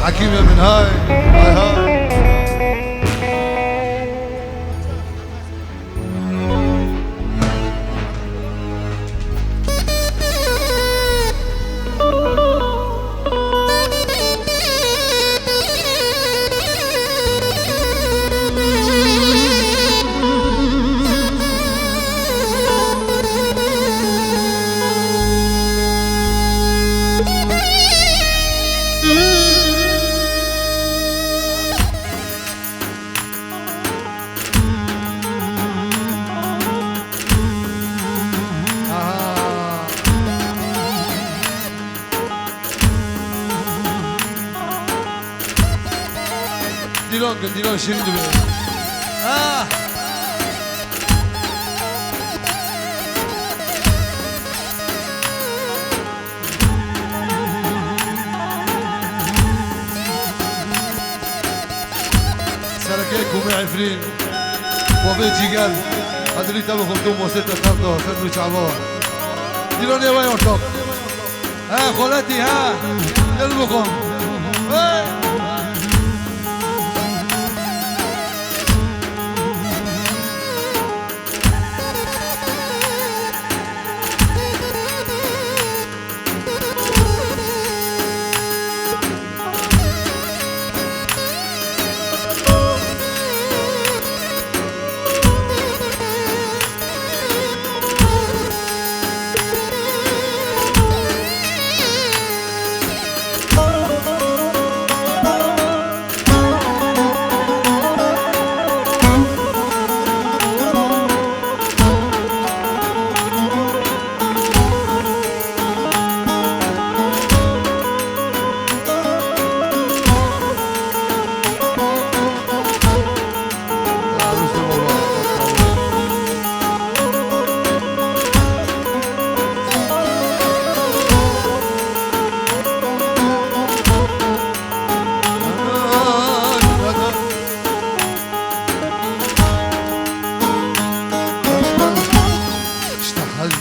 حكيم يا من هاي هاي ديلون شيرين دبي سركيكم يا عفرين وبيتي قال هذولي تابو خلطوم وستة خرطة سندويتش عبار ديلون يا وين ورطوك خولتي قلبكم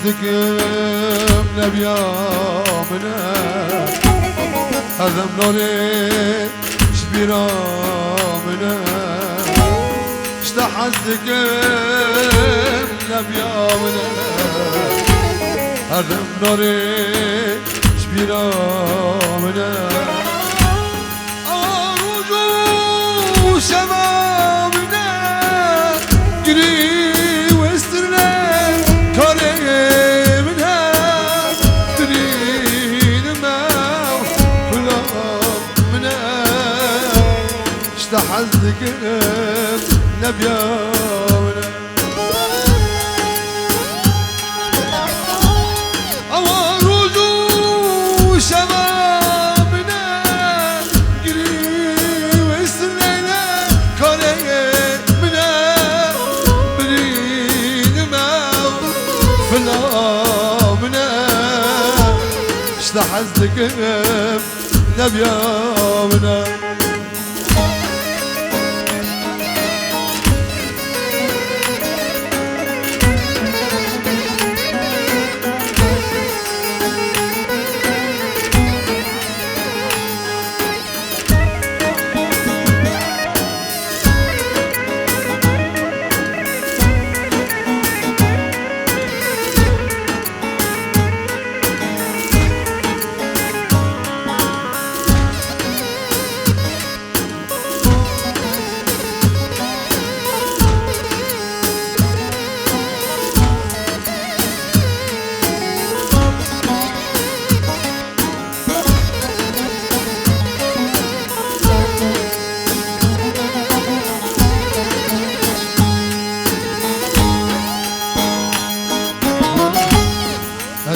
حزدكم نبيا منا هذا منوري شبيرا منا حزدكم نبيا منا هذا منوري شبيرا منا أروجو شمامنا قريب حزدكم نبيا منا أواروجو شبابنا قريب السنينة كاري منا برين ما فلا منا حزدكم نبيا منا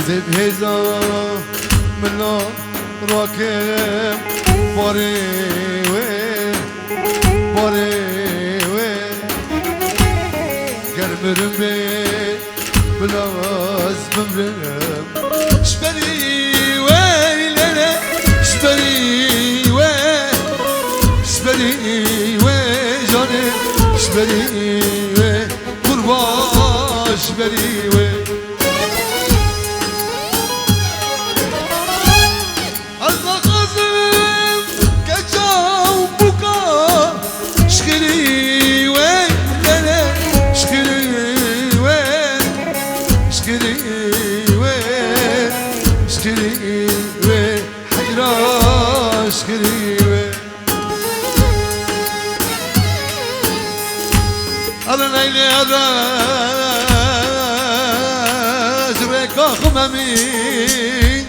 زيد هزا منا راكب باري وين باري وين قرب رمي بلاز بمرم شبري وين لنا شبري وين شبري وين جاني شبري وين قربان شبري وين Kaçar ممين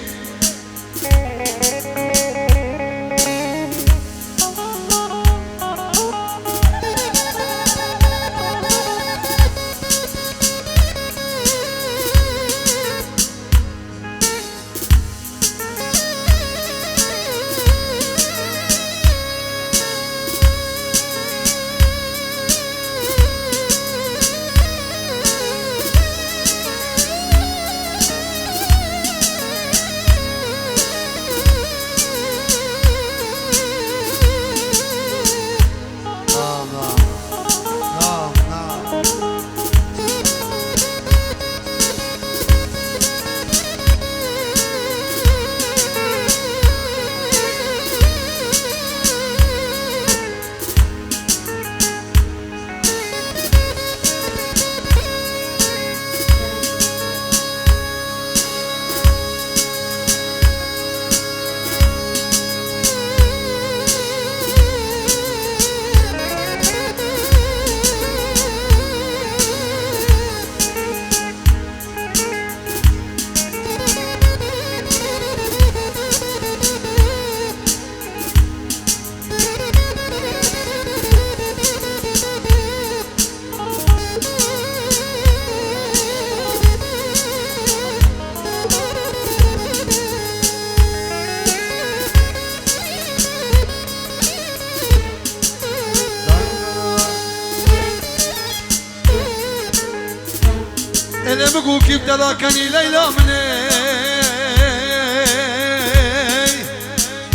انا بقول كيف تراكني ليلى مني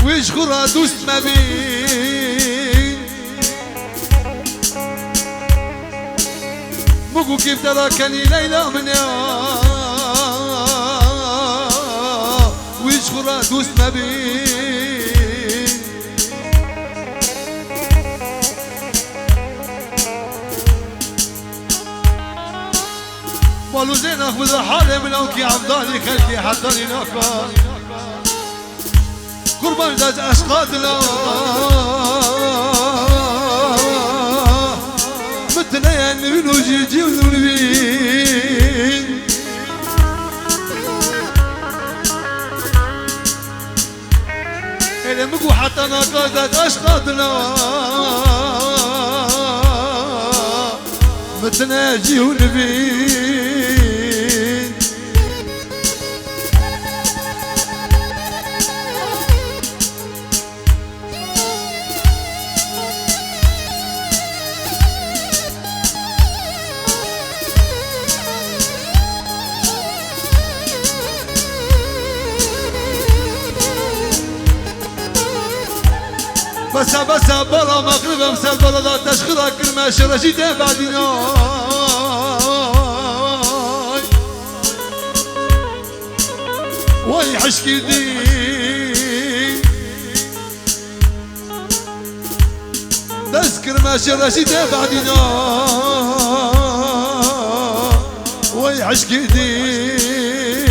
ويش خرا دوست ما بين بقول كيف تراكني ليلى مني ويش خرا دوست ما بين والو زين اخذ حالي من اوكي عبدالي خلكي حطني ناكا قربان زاج اشقاتنا متنين من وجيجي ونبين اللي مقو حتى ناكا زاج اشقاتنا متناجي ونبين بس برا مغرب امسال بلدا تشخرا كرما شرشيته بعدنا واي حشكي دي تذكر ما شرشيته بعدنا واي حشكي دي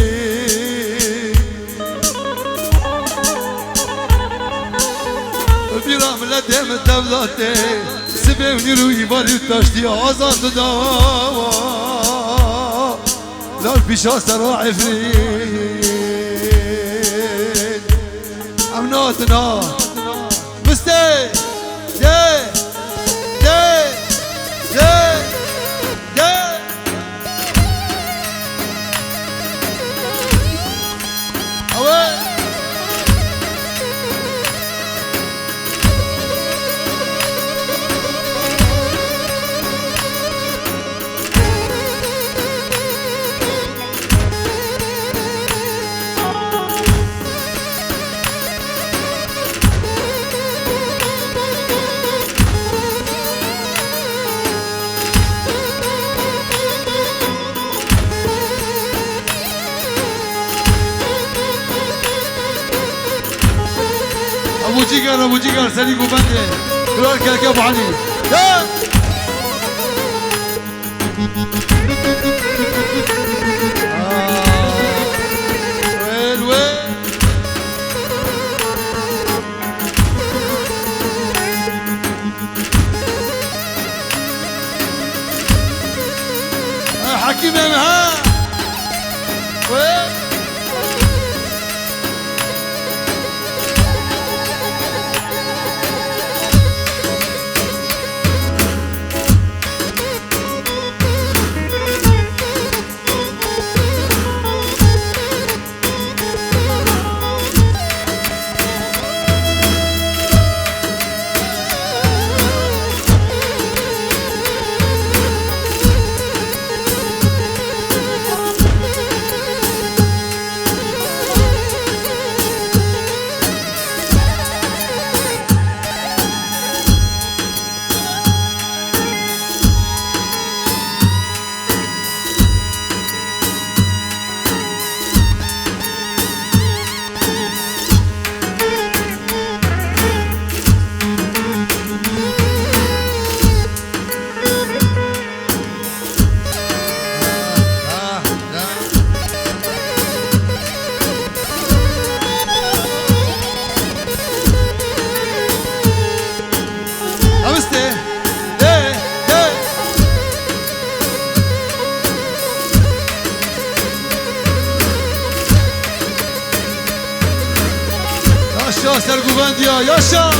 بیرام لدم دولته سبب نیروی بالی تاشتی آزاد داوا لال پیشا سرا عفرین امناتنا مسته ده ده ده ده اوه ابو جيجر سليق وبنده دولار كلك ابو علي لا وين وين حكيم يا مها وين بندیا یاشا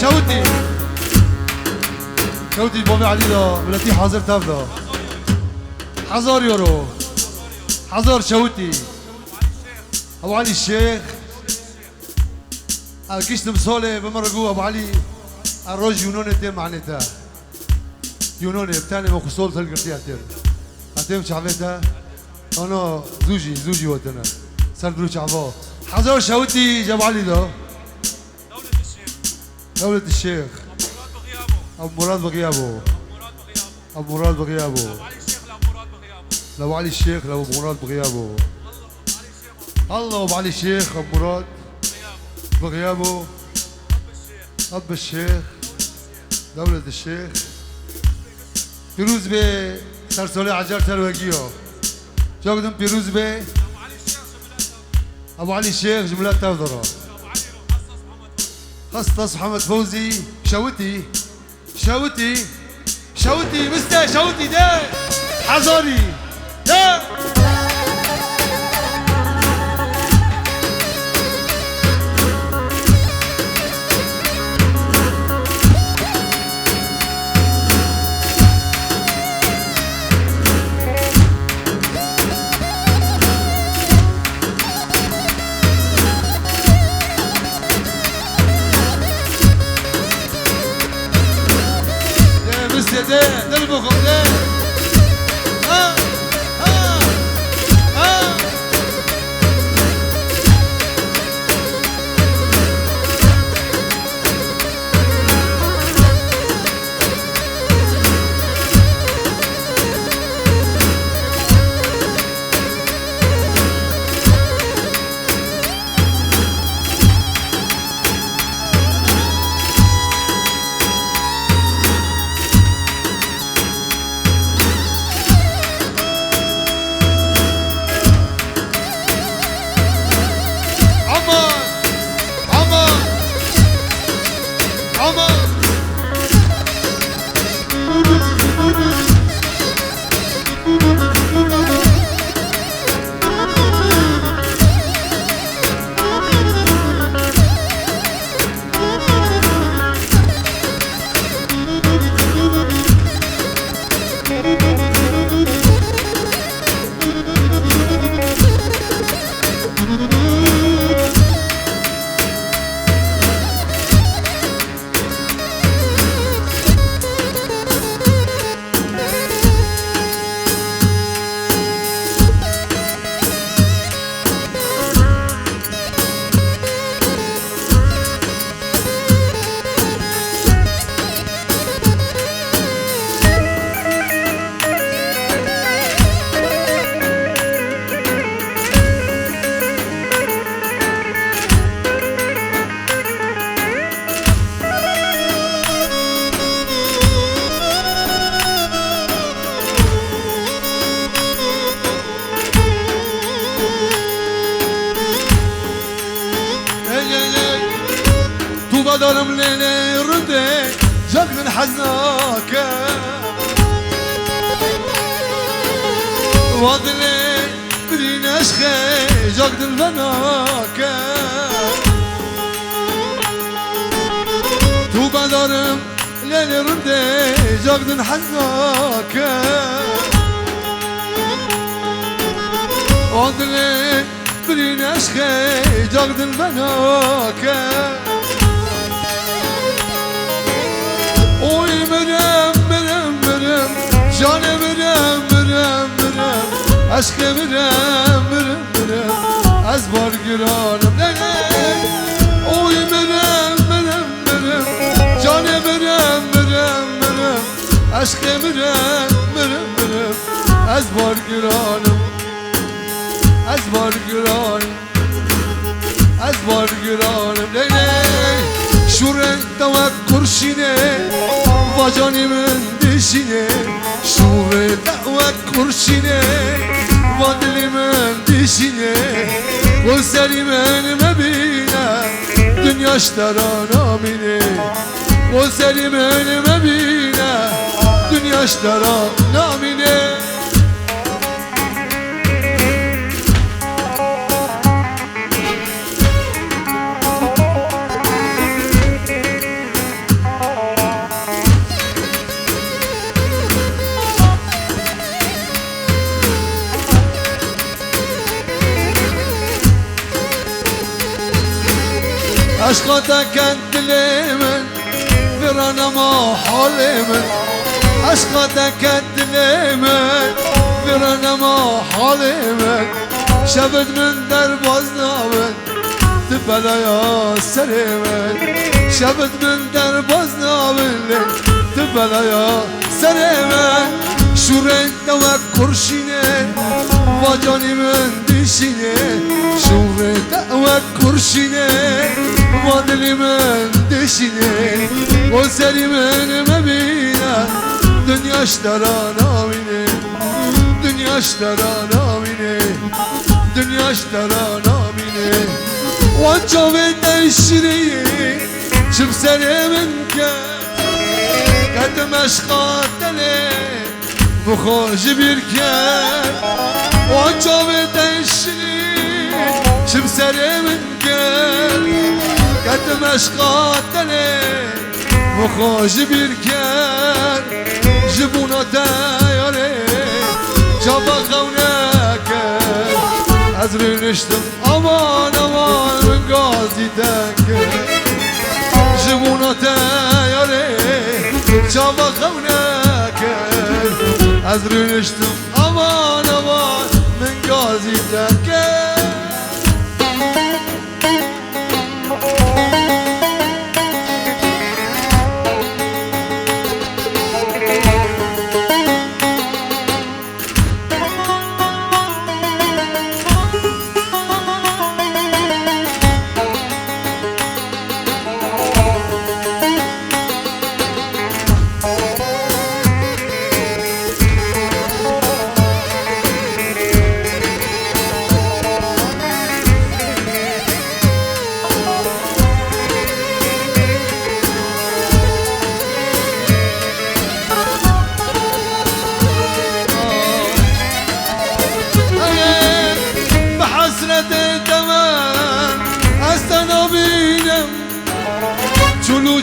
شوتي شوتي بابي علي دا ملتي حاضر تابدا حضر يورو حضر شوتي ابو علي الشيخ الكيش تمثولة بمرقو ابو علي الروج يونوني تيم معناتها يونوني بتاني مخصول تلقرتي هتيم هتيم شعبتها انا زوجي وقتنا صار دروش عباه حضر شوتي جاب علي ده دولة الشيخ أبو مراد بغيابه أبو مراد بغيابه لو علي الشيخ لو أبو مراد بغيابه الله أبو علي الشيخ أبو مراد بغيابه أب الشيخ دولة الشيخ بيروز بي سرسولي عجر ترويجيو شو قدم بيروز بي أبو علي الشيخ جملات تفضره خصص محمد فوزي شوتي مستر شوتي ده حضري ده ده البخور ده دارم لیلی رنده جاک من حزناکه وادلی برین عشقه جاک دل بناکه تو بدارم لیلی رنده جاک دل حزناکه وادلی برین عشقه جاک دل بناکه oy merem canı merem aşkı merem az var güranım oy merem canı merem aşkı merem az var güranım şu renkte ve kurşine vacanimin dişine şu renkte ve kurşine vadilimin dişine gözlerimin mebine dünyaşlara namine gözlerimin mebine dünyaşlara namine عشقتك انت لمن فرانا ما حالي من عشقتك انت لمن فرانا ما حالي من شبت من درباز نابن تبلا يا سريمن شبت من درباز نابن تبلا يا سريمن شورت دوك کرشینه و جانی من دیشینه شورت دوك کرشینه و دلی من دیشینه و سری من مبینه دنیاش دران آمینه دنیاش دران آمینه دنیاش دران آمینه و جاوید ایشیری شب سری من قدم اشقات دلی بخوش بیرکن و جاوید ایشیری شب سری من قدم اشقات دلی بخوش بیرکن جبونا تیاره جابا خونکن از روی نشتم امان امان من گازی تکن جبونا تیاره جابا خونکن از روی نشتم امان امان من گازی تکن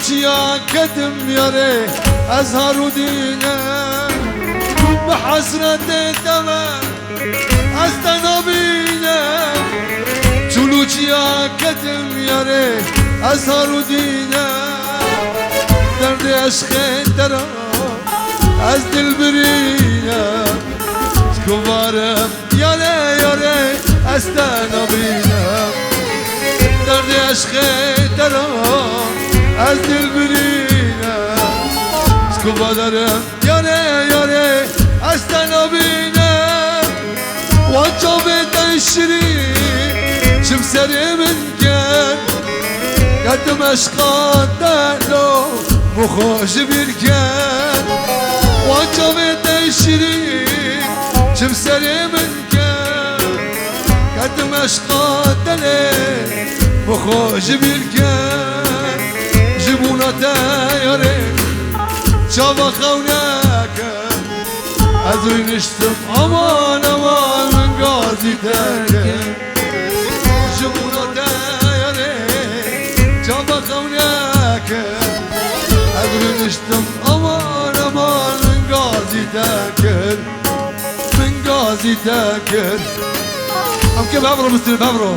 چلوچیا کدم یاره از هارو دینم به حسرت دمم از تنابینم چلوچیا کدم یاره از هارو دینم درد عشق درا از دل برینم کبارم یاره یاره از تنابینم درد عشق درا از دل برینم سکوبا دارم یاره یاره از تنابینم و جاوید شیرین شم سری من کن قدم عشقات دلو مخوش بیرکن و جاوید شیرین شم سری من کن قدم عشقات دلو مخوش بیرکن جبونا تیاره شابا خونکن از روی نشتم امان امان من گازی تکن جبونا تیاره شابا خونکن از روی نشتم امان امان من گازی تکن من گازی تکن هم که ببرو مستر ببرو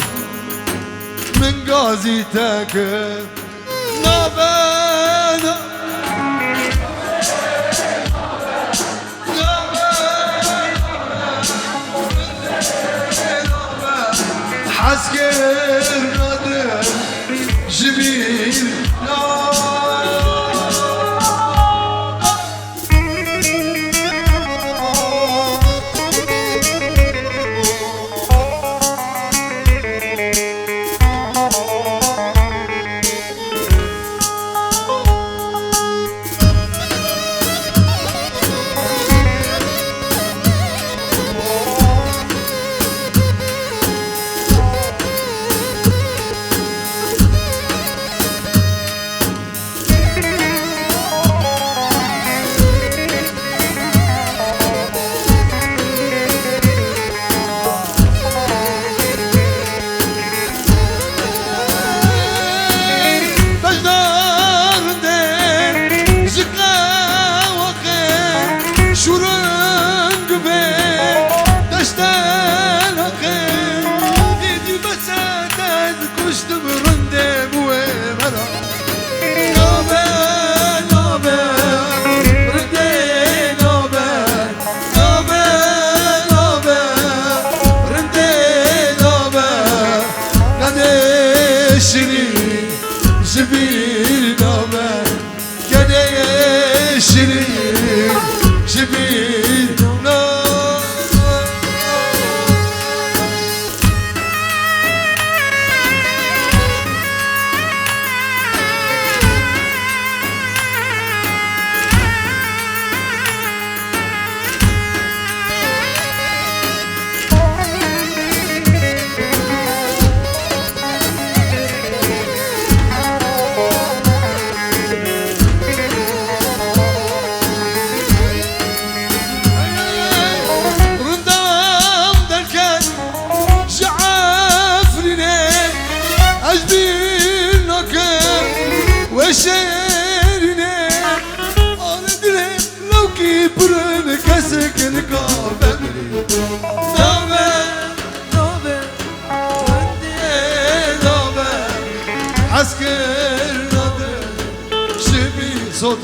من گازی تکن نابانا حسكر نادر جميل شيريني أنا دلهم لو كبرن كسكن كابمري نوبة نوبة وندي نوبة عسكر نادر شبي صوت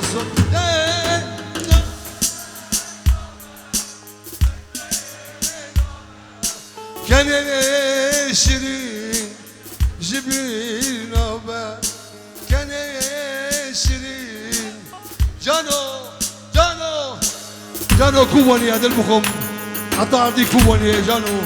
كان شيرين جبريل نوبة كان شيرين جانو كوباني هذا المخم حتى عندي كوباني جانو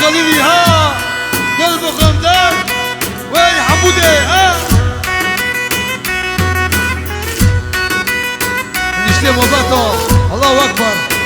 خليلي ها قلبه غمدان وين حمودي ها نشتم وضعته الله اكبر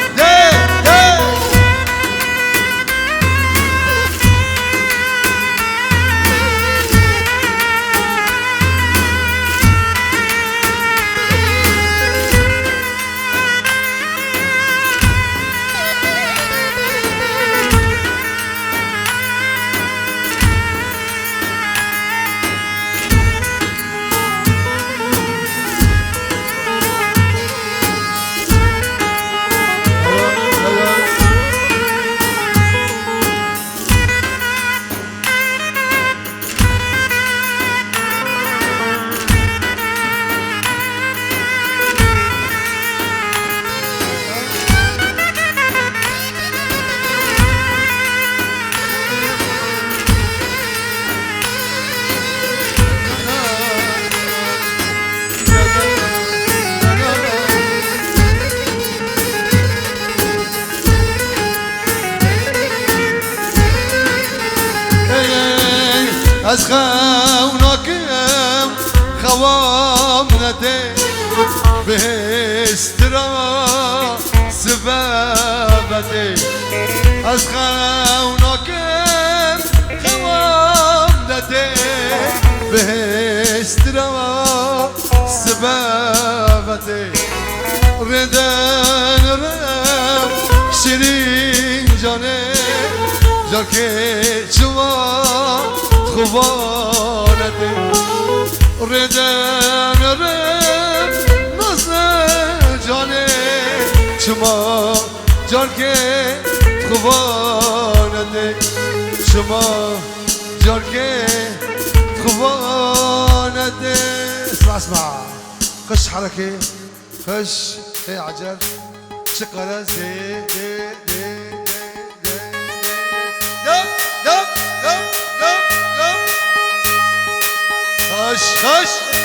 از خوناکم خوام نده بهسترا سببته از خوناکم خوام نده بهسترا سببته ردن رم شیرین جانه جا که شما خوبا ردم رم نزد جانه شما جان که خوانده شما جان که خوانده اسمع خش حركة خش هي عجل شقرة زي دب دب دب دب دب خش خش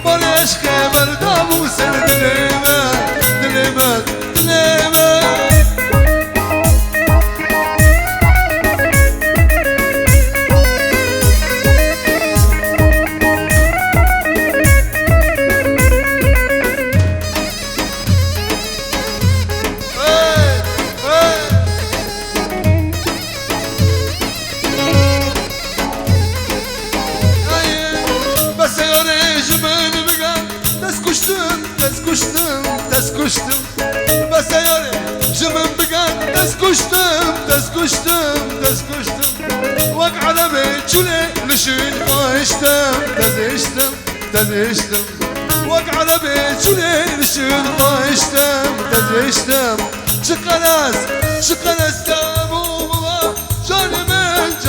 بريش خبر دابو سر دليمت تسكشتم بس ياري جمن بقان تسكشتم وقع على بيت شولي لشين خايشتم تزيشتم وقع على بيت شولي لشين خايشتم شقناس تابو بابا جاني من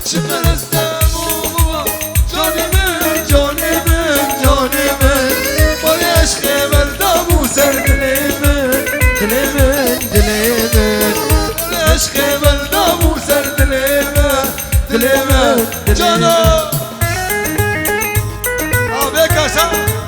شقناس تابو بابا جاني من خبر دابو سر دليمن ليش خبر دابو سر دليمن جانا آبه کاسا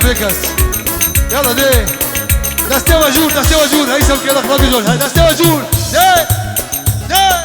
بيكس يلا دي دستي وجور هيثم كده خلاص جول هاي دستي وجور دي دي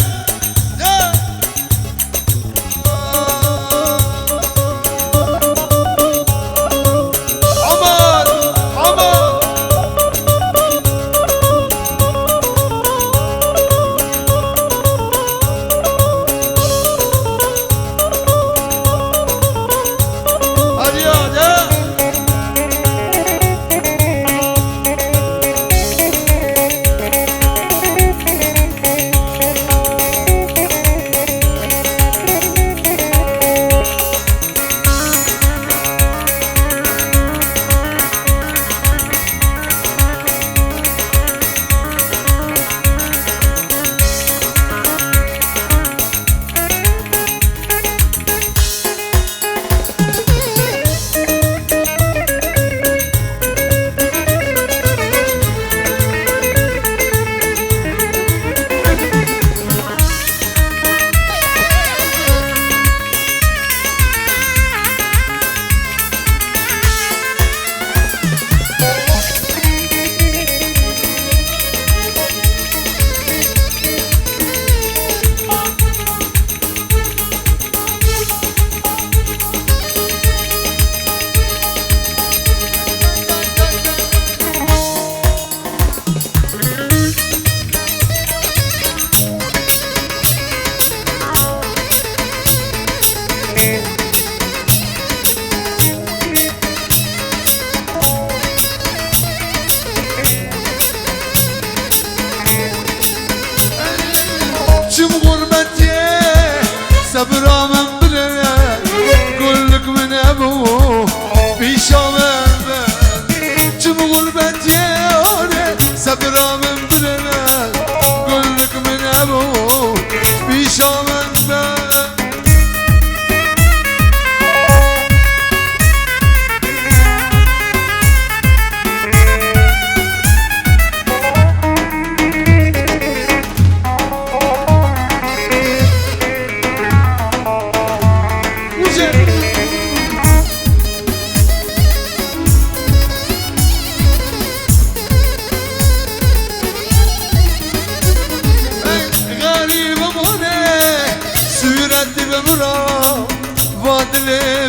صبرا من بلد كلك من ابوه في شامل كم غربتي صبرا من بلد كلك من ابوه في شامل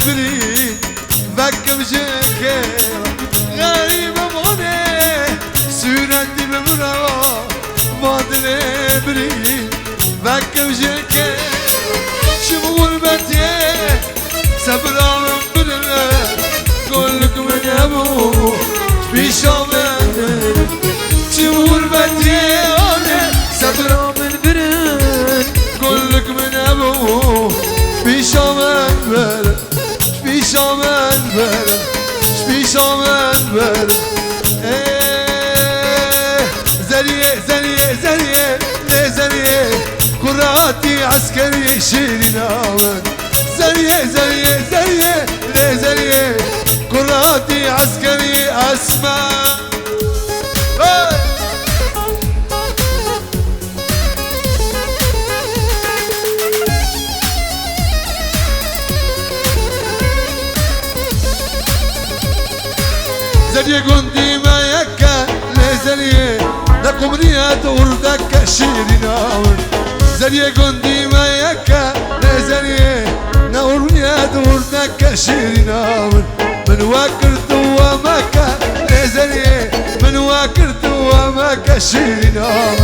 بريد بكم جكيرة غريبة مغني سورتي بمرا فاضل بريد بكم جكيرة شمول بتي صبرا من بلد كلك من ابوه في شامل شمول بتي صبرا من بلد كلك من ابوه في شامل بلد في شامل بلد في شامل بلد زرية زرية زرية ليه زرية كراتي عسكري شيري ناون زرية زرية زرية ليه زرية كراتي عسكري اسمع زرية قندي ما يكا لزرية لقمرية وردك شيري ناور زرية قندي ما يكا لزرية نورنية وردك شيري ناور من واكرت ومكا لزرية من واكرت ومكا شيري ناور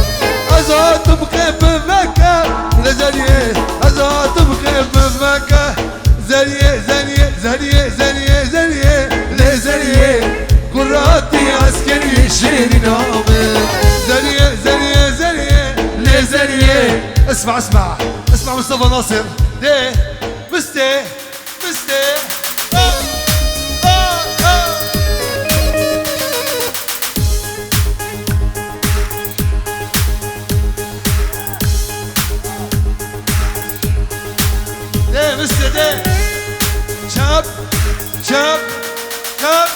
أزات بخيب مكا لزرية أزات بخيب مكا زرية زرية زرية زرية زرية لزرية كراتي عسكري شيري ناومن زرية زرية زرية ليه زرية اسمع اسمع اسمع مصطفى ناصر ليه مستي مستي ليه مستي ليه شاب شاب شاب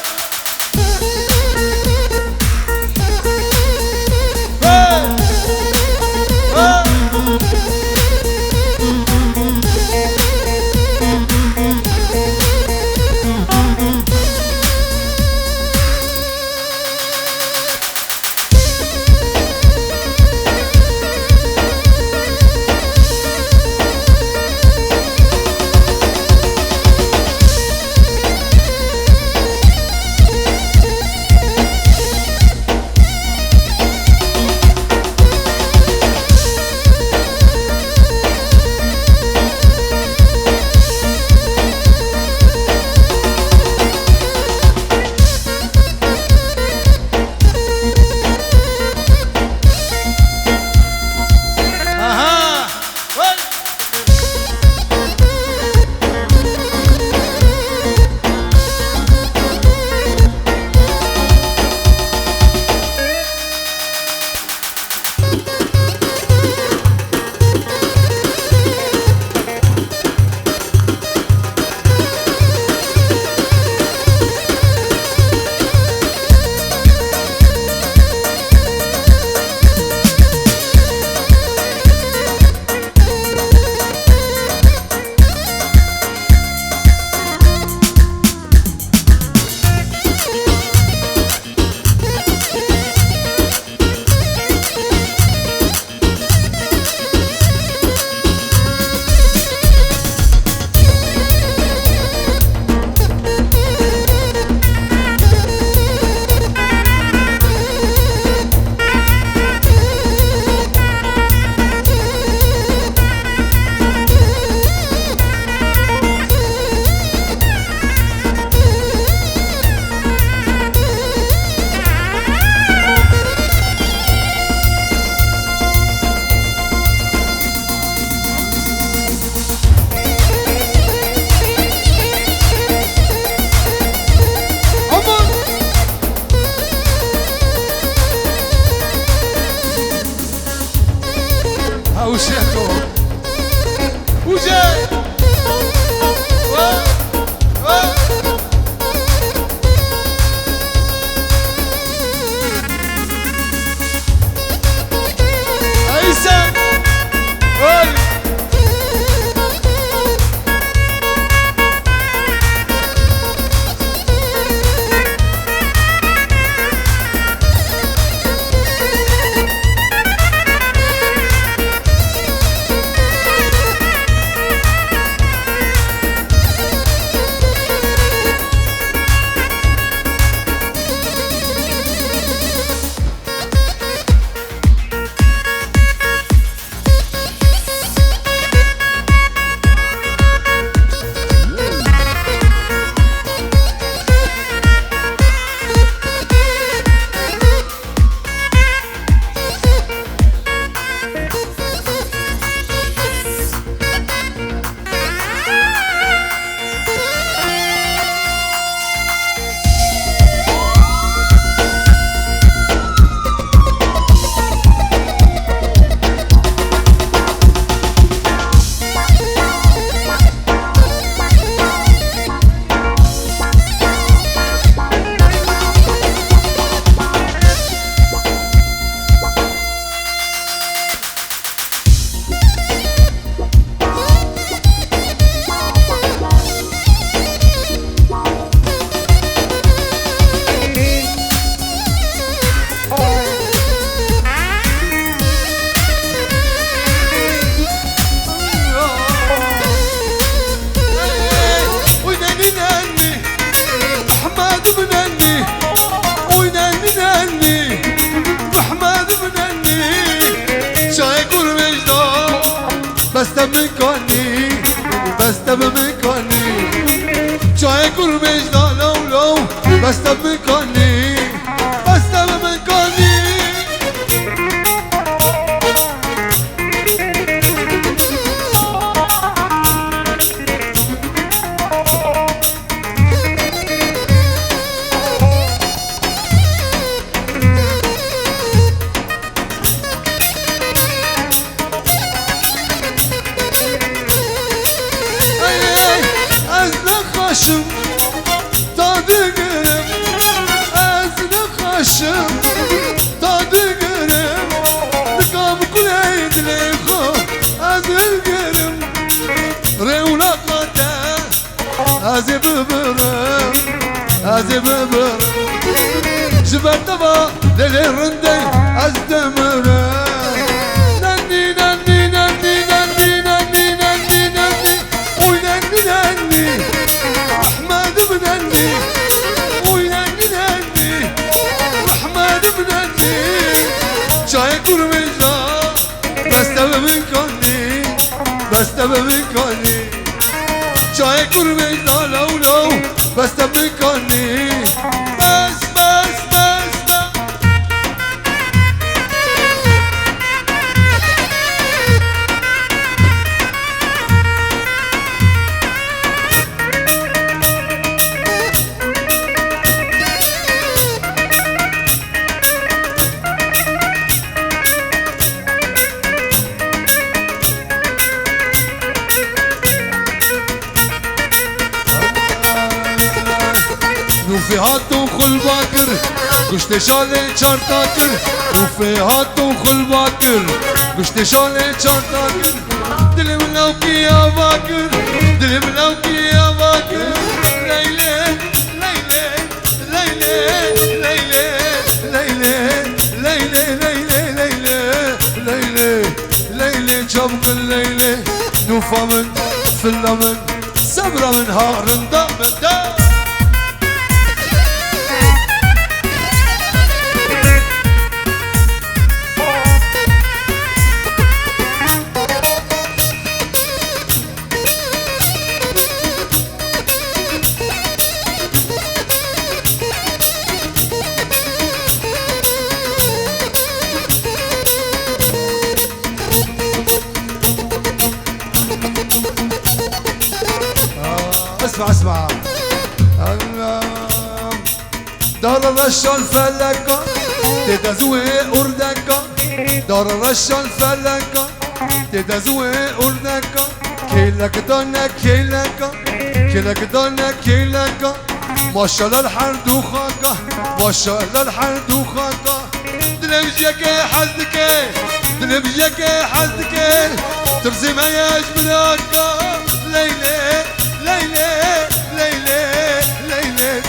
محمد بنني وينني نني محمد بنني شايك والمجدان بس تبي كوني بس تبي كوني شايك والمجدان لو لو بس تبي كوني بس تبي كوني خشم tadı gönüm Ezli خشم tadı gönüm Dıkam kuleydli khu Ezil gönüm Revlak mate Ezi bıbırım Ezi bıbırım Jibette va delirinde Ez dömürüm Nenni nenni nenni nenni nenni nenni nenni Oy nenni nenni محمد بنني وينني نني محمد بنني شاي كرمجا بس تبى من كوني بس تبى من كوني شاي كرمجا لو لو بس تبى من كوني بس بس بس بس نوفي هاتو خل باكر قشت شالي چارتاكر نوفي هاتو خل باكر قشت شالي چارتاكر دلي ملوكي يا باكر دلي ملوكي يا باكر ليلي ليلي ليلي ليلي ليلي ليلي ليلي ليلي ليلي ليلي çabuk الليلي نوفا من فلا من صبرا من هارندا من دا اسمع اسمع دار الرشان فلكا تدزوي أردكا دار الرشان فلكا تدزوي أردكا كيلك دانا كيلكا كيلك دانا كيلكا ما شاء الله الحرد وخاكا ما شاء الله الحرد وخاكا دلبجيك حزدك دلبجيك حزدك ترزي ما يجبركا ليلي ليلي ليلي ليلي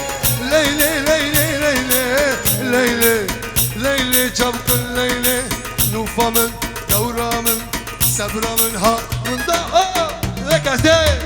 ليلي ليلي ليلي ليلي ليلي çabuk leyli Nufa من دورا من صبرا من ها من دا ركزي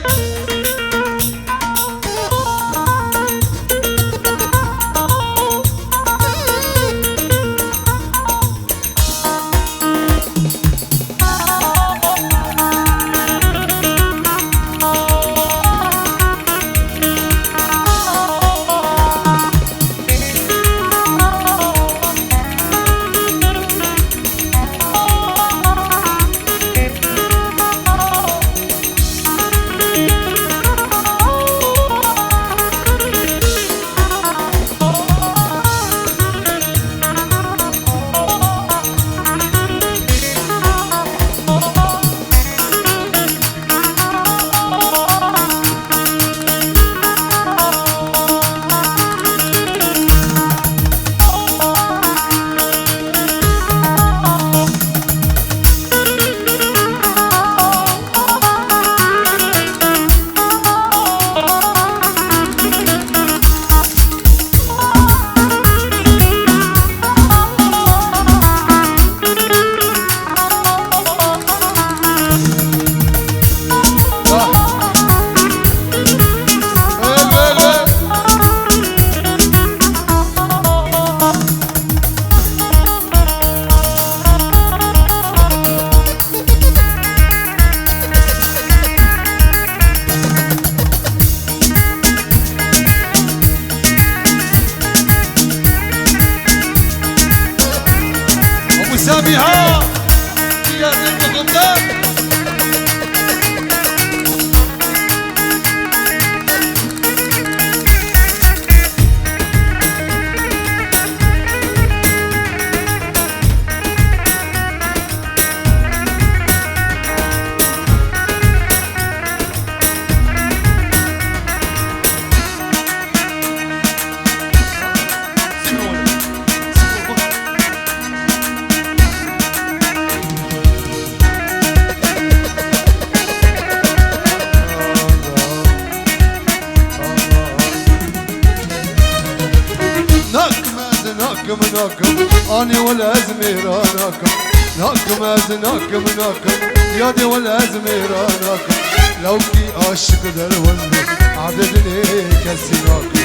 ناكم ناكم اني والازمير ناكم ناكم از ناكم ناكم يادي والازمير ناكم لو كي عاشق در وزني عددني كسي ناكم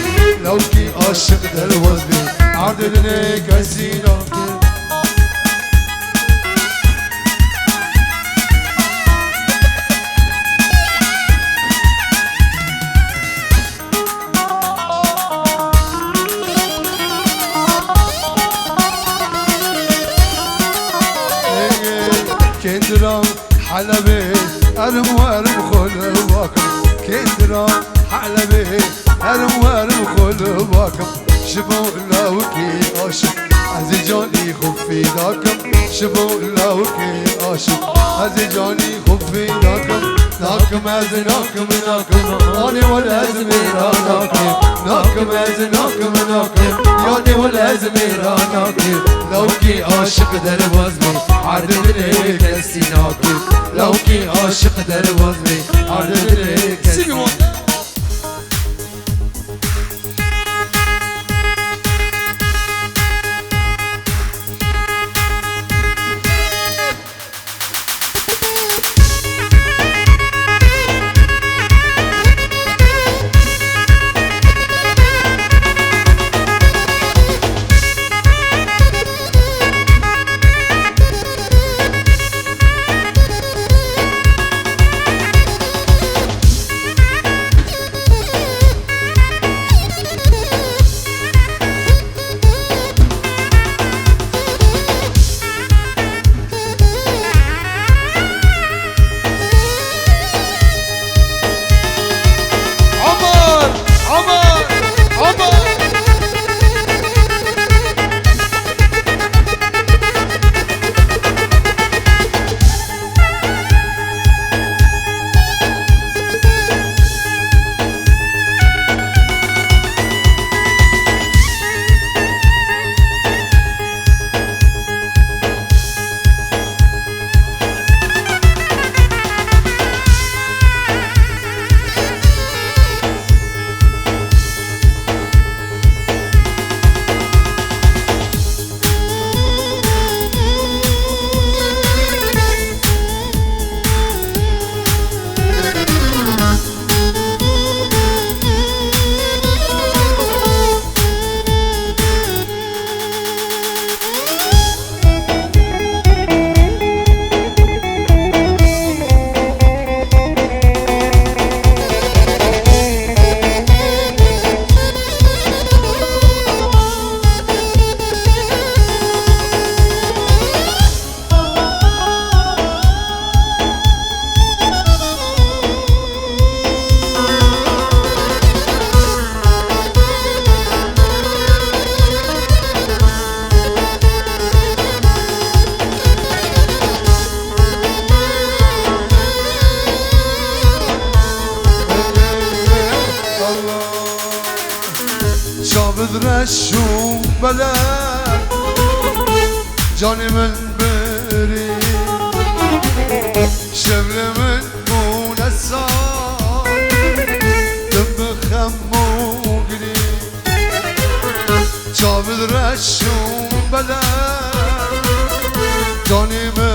لو كي عاشق در وزني عددني كسي ناكم كندرا حلبي أرم وأرم خل باكم كندرا حلبي أرم وأرم خل باكم شبو لاوكي عاشق عزي جاني خفي داكم شبو لاوكي عاشق عزي جاني خفي داكم ناكم از ناكم ناكم أني والأزمير ناكم ناكم از ناكم ناكم ياني والأزمير ناكم لو كي عاشق در وزني عردني كسي ناكم لو كي عاشق در وزني عردني كسي بدرشو بلا جاني من بري شبل من منسان دم خمو قري شا بدرشو بلا جاني من